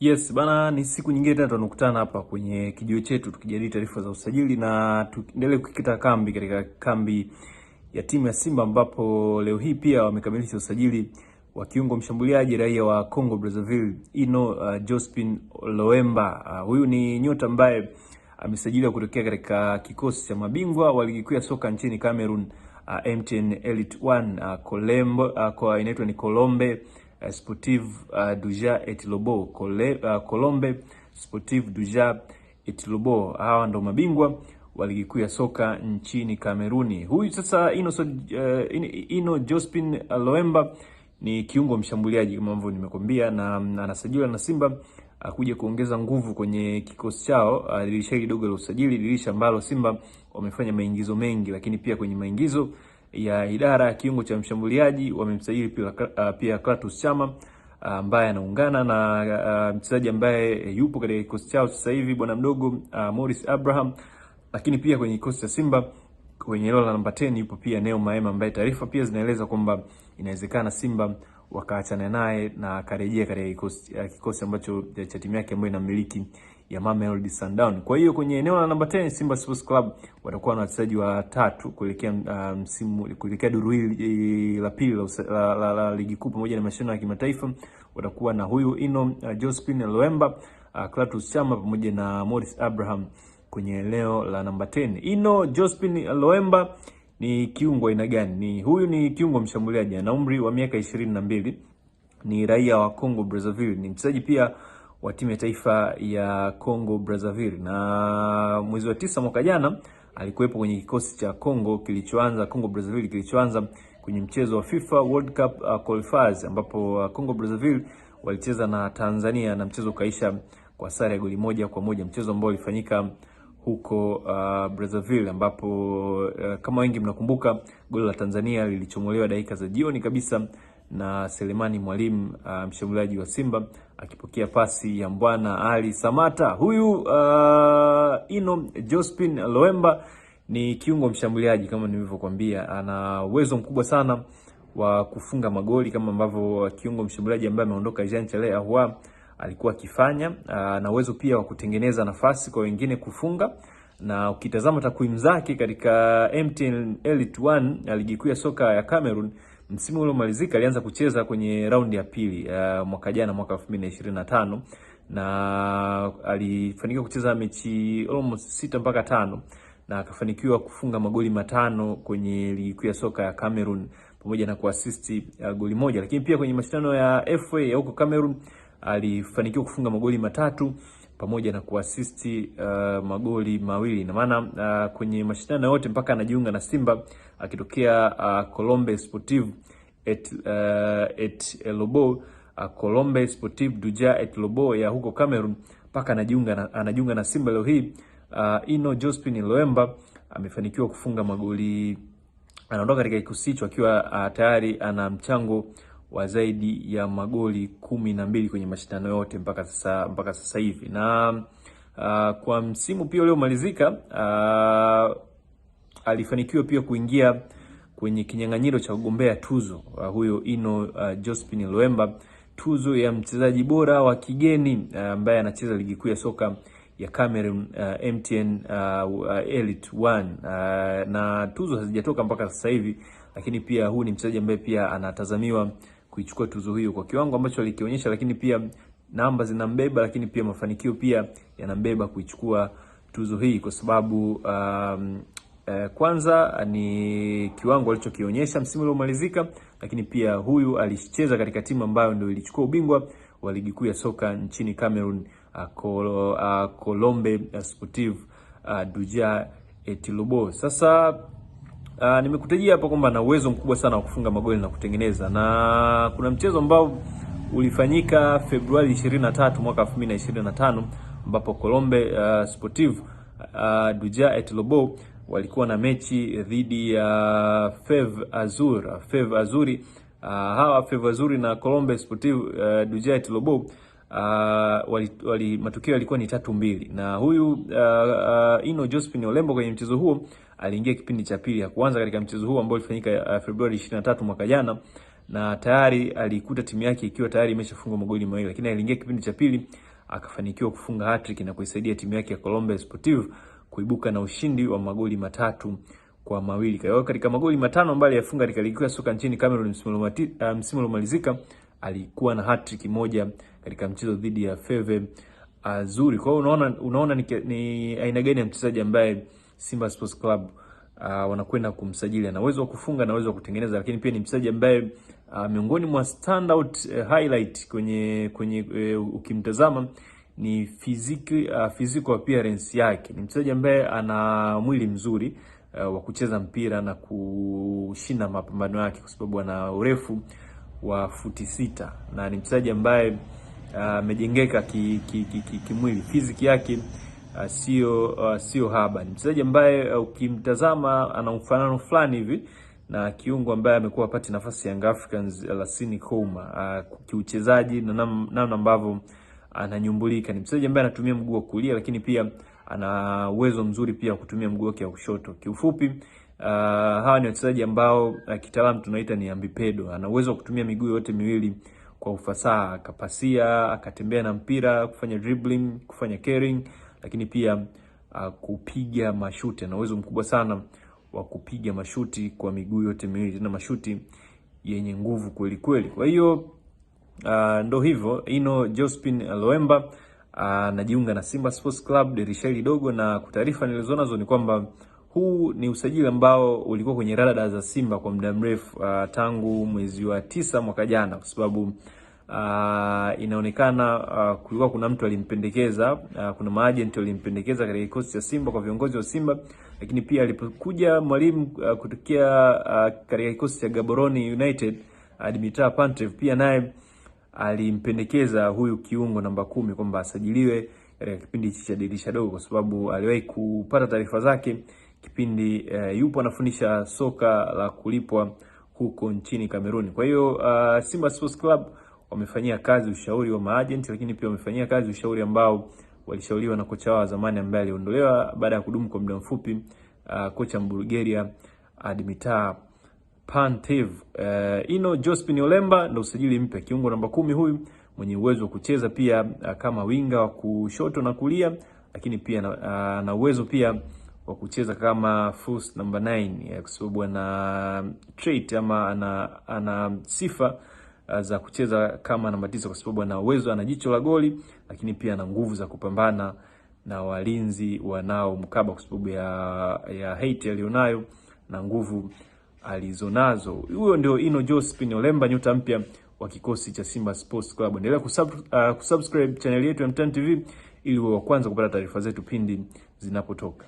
Yes, bana, ni siku nyingine tena tunakutana hapa kwenye kijiwe chetu tukijadili taarifa za usajili na tuendelee kukita kambi katika kambi ya timu ya Simba, ambapo leo hii pia wamekamilisha usajili wa kiungo mshambuliaji raia wa Congo Brazzaville Jospin Loemba. Huyu ni nyota ambaye amesajiliwa kutokea katika kikosi cha mabingwa wa ligi kuu ya soka nchini Cameroon, MTN Elite 1 kwa inaitwa ni Colombe Sportive Duja et Lobo, Colombe Sportive Duja et Lobo. Hawa ndo mabingwa wa ligi kuu ya soka nchini Kameruni. Huyu sasa Ino Jospin Loemba ni kiungo mshambuliaji kama ambavyo nimekwambia, na anasajiliwa na Simba kuja kuongeza nguvu kwenye kikosi chao. Dirisha hili dogo la usajili, dirisha ambalo Simba wamefanya maingizo mengi, lakini pia kwenye maingizo ya idara ya kiungo cha mshambuliaji wamemsajili pia Clatous Chama ambaye anaungana na mchezaji ambaye yupo katika kikosi chao sasa hivi, bwana mdogo Morris Abraham. Lakini pia kwenye kikosi cha Simba kwenye eneo la namba 10 yupo pia Neo Maema, ambaye taarifa pia zinaeleza kwamba inawezekana Simba wakaachana naye na akarejea katika kikosi ambacho cha timu yake ambayo inamiliki ya Mamelodi Sundowns. Kwa hiyo kwenye eneo la namba 10 Simba Sports Club watakuwa na wachezaji watatu kuelekea duru hili la pili la ligi kuu pamoja na mashindano ya kimataifa. Watakuwa na huyu Ino Jospin Loemba, Clatous Chama pamoja na Morris Abraham kwenye eneo la namba 10. Ino Jospin Loemba ni kiungo aina gani? Huyu ni kiungo mshambuliaji, ana umri wa miaka 22, ni raia wa Congo Brazzaville, ni mchezaji pia wa timu ya taifa ya Congo Brazzaville, na mwezi wa 9 mwaka jana alikuwepo kwenye kikosi cha Congo Brazzaville kilichoanza kwenye mchezo wa FIFA World Cup qualifiers, ambapo Congo Brazzaville walicheza na Tanzania na mchezo kaisha kwa sare ya goli 1-1, mchezo ambao ulifanyika huko Brazzaville, ambapo kama wengi mnakumbuka goli la Tanzania lilichomolewa dakika za jioni kabisa na Selemani Mwalimu, mshambuliaji wa Simba, akipokea pasi ya Mbwana Ali Samata. Huyu Ino Jospin Loemba ni kiungo mshambuliaji kama nilivyokuambia, ana uwezo mkubwa sana wa kufunga magoli kama ambavyo kiungo mshambuliaji ambaye ameondoka Jean Charles Ahoua alikuwa akifanya, na uwezo pia wa kutengeneza nafasi kwa wengine kufunga. Na ukitazama takwimu zake katika MTN Elite 1 ligi kuu ya soka ya Cameroon, msimu uliomalizika alianza kucheza kwenye raundi ya pili mwaka jana, mwaka 2025, na alifanikiwa kucheza mechi almost 6 mpaka 5 na akafanikiwa kufunga magoli 5 kwenye ligi kuu ya soka ya Cameroon pamoja na kuassist goli 1. Lakini pia kwenye mashindano ya FA ya huko Cameroon alifanikiwa kufunga magoli 3 pamoja na kuassist magoli 2. Na maana kwenye mashindano yote mpaka anajiunga na Simba akitokea Colombe Sportive et Lobo, Colombe Sportive Duja et Lobo ya huko Cameroon, mpaka anajiunga na Simba leo hii. Ino Jospin Loemba amefanikiwa kufunga magoli, anaondoka katika kikosi hicho akiwa tayari ana mchango wa zaidi ya magoli 12 kwenye mashindano yote mpaka sasa hivi. Na kwa msimu pia uliomalizika alifanikiwa pia kuingia kwenye kinyang'anyiro cha kugombea tuzo huyo Ino Jospin Loemba, tuzo ya mchezaji bora wa kigeni ambaye anacheza ligi kuu ya soka ya Cameroon, MTN Elite 1, na tuzo hazijatoka mpaka sasa hivi, lakini pia huu ni mchezaji ambaye pia anatazamiwa kuichukua tuzo hiyo kwa kiwango ambacho alikionyesha, lakini pia namba zinambeba, lakini pia mafanikio pia yanambeba kuichukua tuzo hii, kwa sababu kwanza ni kiwango alichokionyesha msimu uliomalizika, lakini pia huyu alicheza katika timu ambayo ndio ilichukua ubingwa wa ligi kuu ya soka nchini Cameroon, Colombe Sportive Duja et Lobo. Sasa nimekutajia hapa kwamba ana uwezo mkubwa sana wa kufunga magoli na kutengeneza, na kuna mchezo ambao ulifanyika Februari 23 mwaka 2025, ambapo Colombe Sportive Duja et Lobo walikuwa na mechi dhidi ya Feve Azuri. Hawa Feve Azuri na Colombe Sportive Duja et Lobo matokeo yalikuwa ni 3-2, na huyu Ino Jospin Loemba kwenye mchezo huo aliingia kipindi cha pili. Hakuanza katika mchezo huo ambao ulifanyika Februari 23 mwaka jana, na tayari alikuta timu yake ikiwa tayari imeshafunga magoli mawili, lakini aliingia kipindi cha pili akafanikiwa kufunga hat-trick na kuisaidia timu yake ya Colombe Sportive kuibuka na ushindi wa magoli 3-2. Kwa hiyo katika magoli 5 ambayo aliyafunga katika ligi ya soka nchini Cameroon msimu uliomalizika, alikuwa na hat-trick moja katika mchezo dhidi ya Feve Azuri. Kwa hiyo unaona ni aina gani ya mchezaji ambaye Simba Sports Club wanakwenda kumsajili. Ana uwezo wa kufunga na uwezo wa kutengeneza, lakini pia ni mchezaji ambaye miongoni mwa standout highlight kwenye ukimtazama ni physical appearance yake. Ni mchezaji ambaye ana mwili mzuri wa kucheza mpira na kushinda mapambano yake, kwa sababu ana urefu wa futi 6 na ni mchezaji ambaye amejengeka kimwili. Fiziki yake sio haba. Ni mchezaji ambaye ukimtazama ana mfanano fulani hivi na kiungo ambaye amekuwa apati nafasi ya Young Africans Lassine Kouma kiuchezaji na namna ambavyo ananyumbulika. Ni mchezaji ambaye anatumia mguu wa kulia, lakini pia ana uwezo mzuri pia kutumia mguu wake wa kushoto. Kiufupi hawa ni wachezaji ambao kitaalamu tunaita ni ambipedo. Ana uwezo wa kutumia miguu yote miwili kwa ufasaha, akapasia, akatembea na mpira, kufanya dribbling, kufanya carrying, lakini pia kupiga mashuti. Ana uwezo mkubwa sana wa kupiga mashuti kwa miguu yote miwili, tena mashuti yenye nguvu kweli kweli. Kwa hiyo ndo hivyo, Ino Jospin Loemba anajiunga na Simba Sports Club dirisha hili dogo, na taarifa nilizonazo ni kwamba huu ni usajili ambao ulikuwa kwenye radar za Simba kwa muda mrefu, tangu mwezi wa 9 mwaka jana, kwa sababu inaonekana kulikuwa kuna mtu alimpendekeza, kuna maagent walimpendekeza katika kikosi cha Simba kwa viongozi wa Simba, lakini pia alipokuja mwalimu kutokea katika kikosi cha Gaborone United Dimitar Pantev, pia naye alimpendekeza huyu kiungo namba 10 kwamba asajiliwe katika kipindi cha dirisha dogo, kwa sababu aliwahi kupata taarifa zake kipindi yupo anafundisha soka la kulipwa huko nchini Cameroon. Kwa hiyo Simba Sports Club wamefanyia kazi ushauri wa maagent, lakini pia wamefanyia kazi ushauri ambao walishauriwa na kocha wao wa zamani ambaye aliondolewa baada ya kudumu kwa muda mfupi, kocha Bulgaria Dimitar Pantev. Ino Jospin Loemba ndo usajili mpya, kiungo namba 10 huyu mwenye uwezo wa kucheza pia kama winga wa kushoto na kulia, lakini pia na uwezo pia wa kucheza kama false number 9, kwa sababu ana trait ama ana sifa za kucheza kama namba 9, kwa sababu ana uwezo, ana jicho la goli, lakini pia ana nguvu za kupambana na walinzi wanao mkaba, kwa sababu ya height alionayo na nguvu alizonazo. Huyo ndio Ino Jospin Loemba, nyota mpya wa kikosi cha Simba Sports Club. Endelea kusubscribe channel yetu ya Mtani TV ili uwe wa kwanza kupata taarifa zetu pindi zinapotoka.